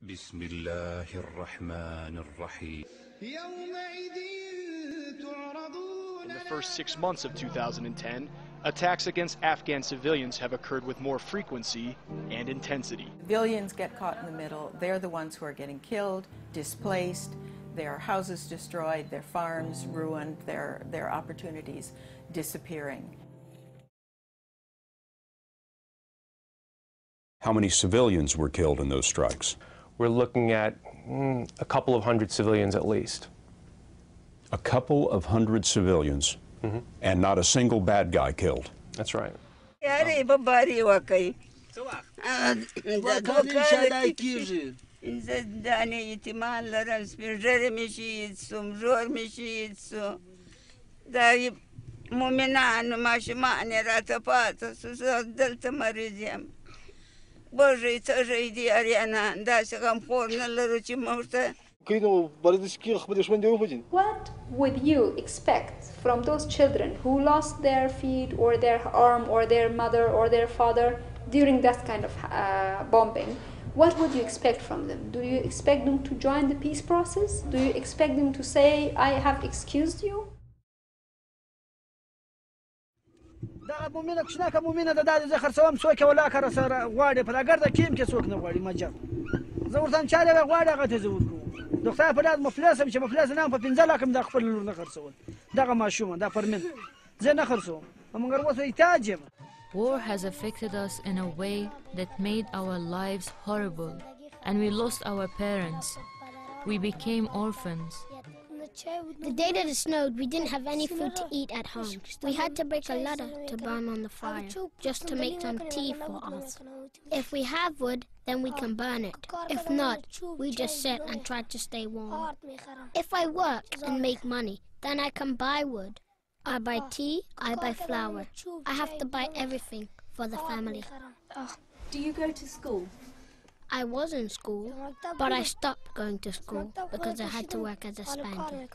بسم الله الرحمن الرحيم. In the first 6 months of 2010, attacks against Afghan civilians have occurred with more frequency and intensity. Civilians get caught in the middle. They're the ones who are getting killed, displaced, their houses destroyed, their farms ruined, their opportunities disappearing. How many civilians were killed in those strikes? We're looking at a couple of hundred civilians at least. A couple of hundred civilians, and not a single bad guy killed. That's right. What would you expect from those children who lost their feet or their arm or their mother or their father during that kind of bombing? What would you expect from them? Do you expect them to join the peace process? Do you expect them to say, I have excused you? War has affected us in a way that made our lives horrible, and we lost our parents. We became orphans. The day that it snowed, we didn't have any food to eat at home. We had to break a ladder to burn on the fire, just to make some tea for us. If we have wood, then we can burn it. If not, we just sit and try to stay warm. If I work and make money, then I can buy wood. I buy tea, I buy flour. I have to buy everything for the family. Do you go to school? I was in school, but I stopped going to school because I had to work as a spaniel.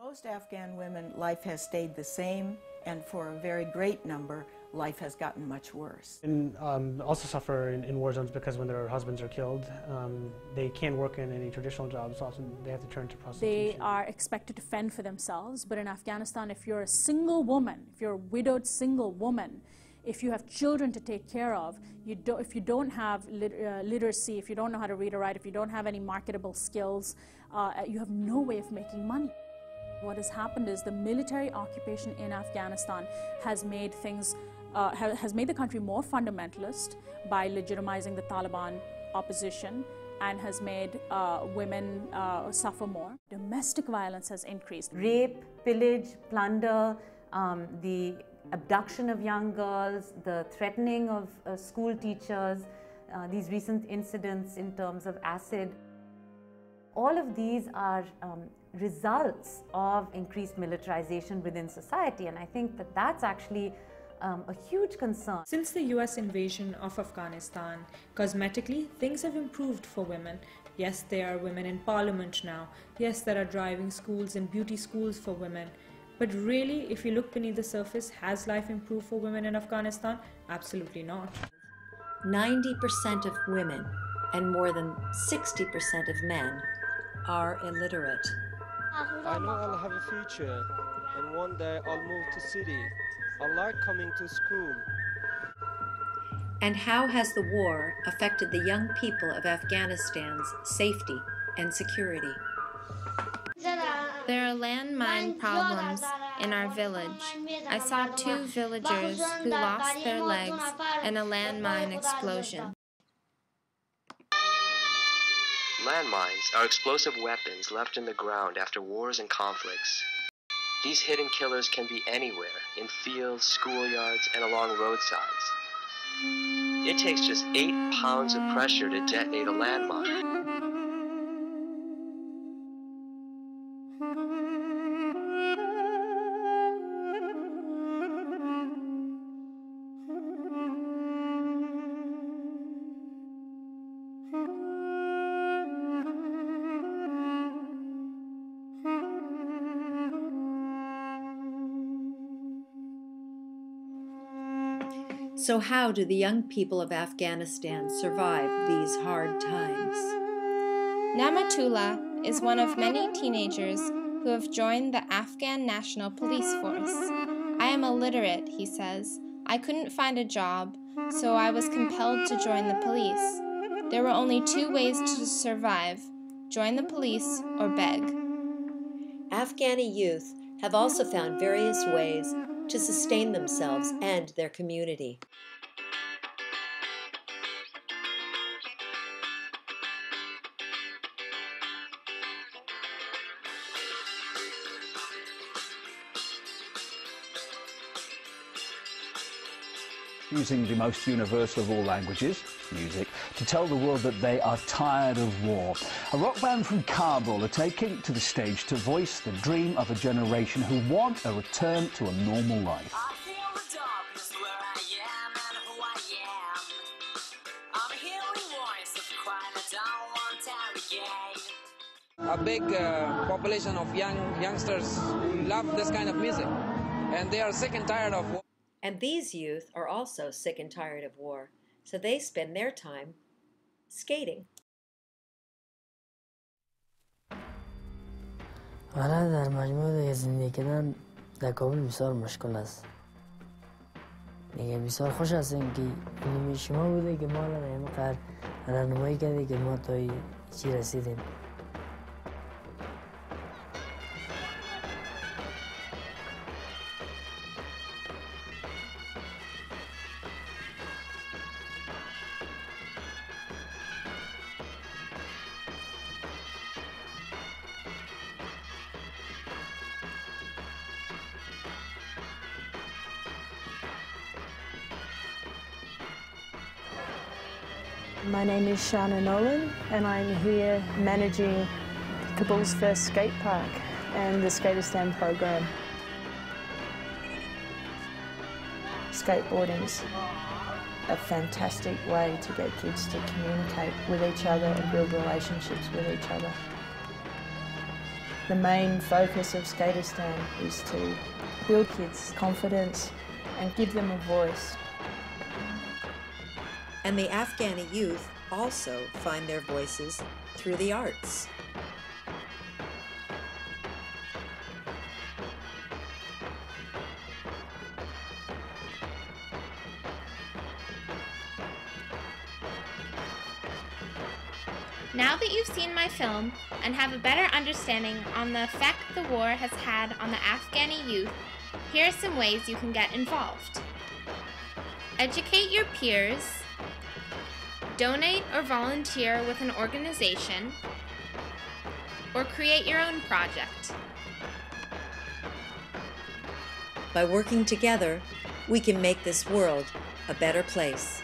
Most Afghan women, life has stayed the same, and for a very great number, life has gotten much worse. And also suffer in war zones because when their husbands are killed, they can't work in any traditional jobs. Often they have to turn to prostitution. They are expected to fend for themselves, but in Afghanistan, if you're a single woman, if you're a widowed single woman, if you have children to take care of, if you don't have literacy, if you don't know how to read or write, if you don't have any marketable skills, you have no way of making money. What has happened is the military occupation in Afghanistan has made things, has made the country more fundamentalist by legitimizing the Taliban opposition, and has made women suffer more. Domestic violence has increased. Rape, pillage, plunder, the abduction of young girls, the threatening of school teachers, these recent incidents in terms of acid. All of these are results of increased militarization within society, and I think that that's actually a huge concern. Since the US invasion of Afghanistan, cosmetically, things have improved for women. Yes, there are women in parliament now. Yes, there are driving schools and beauty schools for women. But really, if you look beneath the surface, has life improved for women in Afghanistan? Absolutely not. 90% of women and more than 60% of men are illiterate. I know I'll have a future, and one day I'll move to city. I like coming to school. And how has the war affected the young people of Afghanistan's safety and security? There are landmine problems in our village. I saw 2 villagers who lost their legs in a landmine explosion. Landmines are explosive weapons left in the ground after wars and conflicts. These hidden killers can be anywhere, in fields, schoolyards, and along roadsides. It takes just 8 pounds of pressure to detonate a landmine. So how do the young people of Afghanistan survive these hard times? Namatullah is one of many teenagers who have joined the Afghan National Police Force. I am illiterate, he says. I couldn't find a job, so I was compelled to join the police. There were only 2 ways to survive: join the police or beg. Afghani youth have also found various ways to sustain themselves and their community. Using the most universal of all languages, music, to tell the world that they are tired of war. A rock band from Kabul are taking to the stage to voice the dream of a generation who want a return to a normal life. A big population of youngsters love this kind of music, and they are sick and tired of war. And these youth are also sick and tired of war, so they spend their time skating. حالا در مجموع زندگی کردن در کابل بسیار مشکل است. دیگه بسیار خوش است اینکه این شما بوده که ما را در این قرار راهنمایی کرده که ما تا چی رسیدیم. My name is Shana Nolan, and I'm here managing Kabul's first skate park and the Skateistan program. Skateboarding's a fantastic way to get kids to communicate with each other and build relationships with each other. The main focus of Skateistan is to build kids' confidence and give them a voice. And the Afghani youth also find their voices through the arts. Now that you've seen my film and have a better understanding on the effect the war has had on the Afghani youth, here are some ways you can get involved. Educate your peers. Donate or volunteer with an organization, or create your own project. By working together, we can make this world a better place.